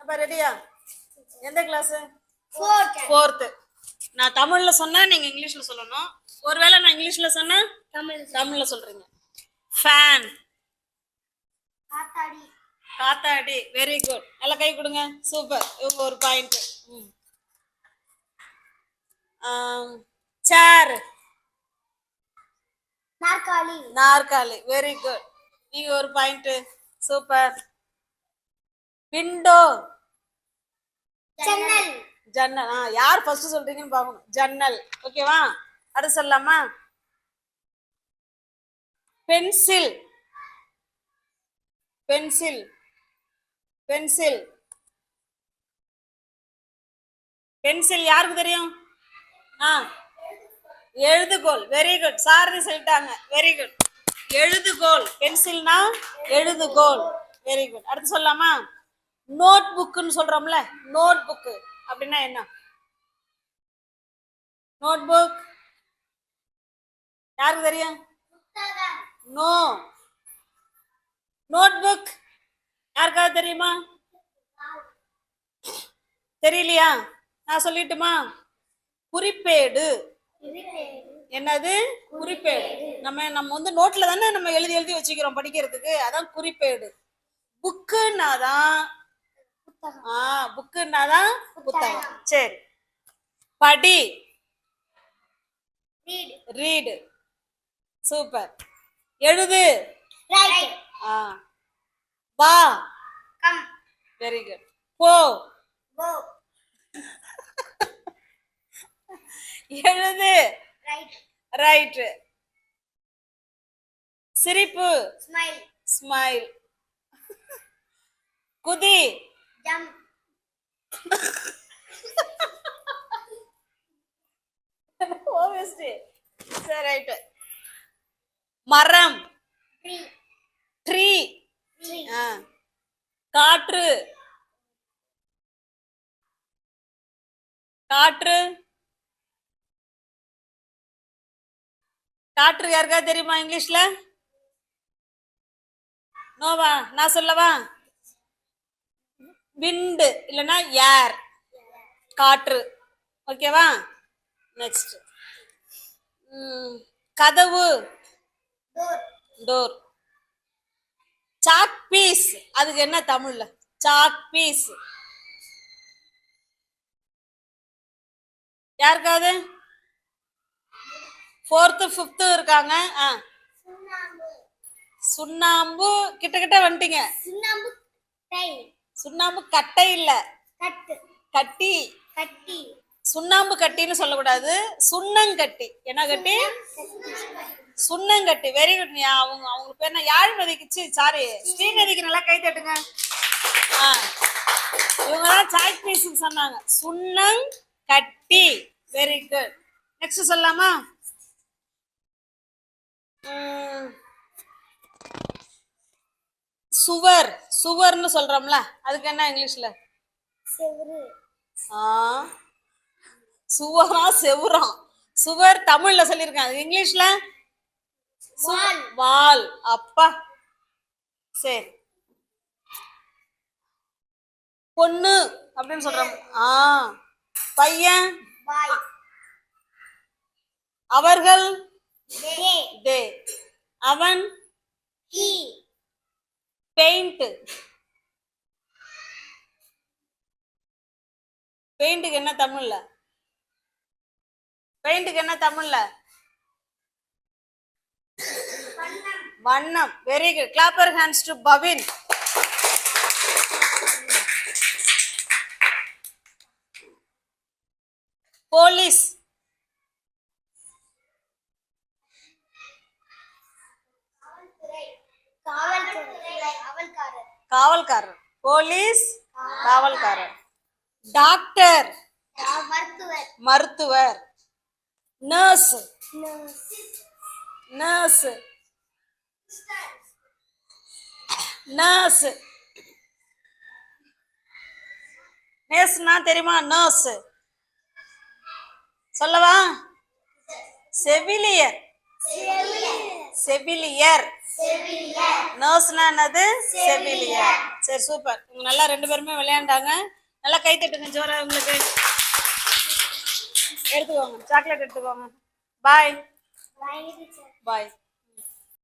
அப்ப ரெடியா? எந்த கிளாஸ்? ஃபோர்த். நான் தமிழ்ல சொன்னா நீங்க இங்கிலீஷ்ல சொல்லணும். ஒருவேளை நான் இங்கிலீஷ்ல சொன்னா தமிழ்ல சொல்றீங்க. ஃபேன், காத்தாடி. Very good. நல்லா கை கொடுங்க. சூப்பர். இவங்க ஒரு பாயிண்ட். சேர், நாற்காலி. Very good. நீங்க ஒரு பாயிண்ட். சூப்பர். விண்டோ, ஜன்னல். யார் ஃபர்ஸ்ட் சொல்றீங்கன்னு பாக்கணும். ஜன்னல். ஓகேவா? அடுத்து சொல்லலாமா? Pencil, pencil. யாருக்கு தெரியும்? எழுதுகோல். Very good. சாரதி சொல்லிட்டாங்க. Very good. எழுதுகோல். பென்சில்னா எழுதுகோல். Very good. அடுத்து சொல்லலாமா? நோட் புக்னு சொல்றோம்ல, நோட் புக் அப்படின்னா என்ன? நோட் புக் யாருக்கு தெரியும்? நோ. நோட் புக் யாருக்காவது தெரியுமா? தெரியலையா? நான் சொல்லிட்டுமா? குறிப்பேடு. என்னது? குறிப்பேடு. நம்ம வந்து நோட்ல தானே நம்ம எழுதி வச்சுக்கிறோம் படிக்கிறதுக்கு. அதான் குறிப்பேடு. புக்குன்னாதான் புத்தகம். சரி. படி, ரீடு. சூப்பர். எழுது, வா. Very good. போ, எழுது, ரைட். சிரிப்பு, ஸ்மைல். குதி, மரம், ட்ரீ. காற்று, காற்று யாருக்காவது தெரியுமா இங்கிலீஷ்ல? நோவா? நான் சொல்லவா? விண்டு இல்லைன்னா ஏர், காற்று. ஓகேவா? நெக்ஸ்ட் கதவு, டோர். சாக் பீஸ் அதுக்கு என்ன தமிழ்ல? Chalk piece. யாருக்காவது? ஃபோர்த்து ஃபிஃப்த்து இருக்காங்க. சுண்ணாம்பு. கிட்ட வந்துட்டீங்க. சுண்ணாம்பு கட்டை இல்ல, கட்டி. சுண்ணாம்பு கட்டின்னு சொல்லக்கூடாது. சுண்ணங்கட்டி. என்ன கட்டி? சுண்ணங்கட்டி. Very good. அவங்க பேர் என்ன? யாழ்நதிக்கு, சாரி, ஸ்ரீநதிக்கு நல்லா கை தட்டுங்க. இவங்கதான் சாக் பீஸ் சொன்னாங்க. சுண்ணங்கட்டி. Very good. நெக்ஸ்ட் சொல்லலாமா? சுவர், சுவர்னு சொல்றோம்ல, அதுக்கு என்ன இங்கிலீஷ்ல? சுவரா செவுரா? சுவர் தமிழ்ல சொல்லிருக்காங்க. இங்கிலீஷ்ல வால். அப்பா. சரி. பொண்ணு அப்படின்னு சொல்றோம். பையன், அவர்கள், தே. அவன், பெயிண்ட். பெயிண்ட்டுக்கு என்ன தமிழ்ல? வண்ணம். Very good. Clap your hands to Pavin. Police, காவல்காரர். போலீஸ், காவல்காரர். டாக்டர், மருத்துவர். நர்ஸ், நர்ஸ்னா தெரியுமா? நர்ஸ் சொல்லவா? செவிலியர். நர்ஸ்னா என்னது? செவிலியர். சரி சூப்பர். இவங்க நல்லா 2 பேருமே விளையாண்டாங்க. நல்லா கை தட்டுங்க ஜோரா உங்களுக்கு. எடுத்துக்கோங்க சாக்லேட் எடுத்துக்கோங்க. பாய். Bye, teacher. பாய்.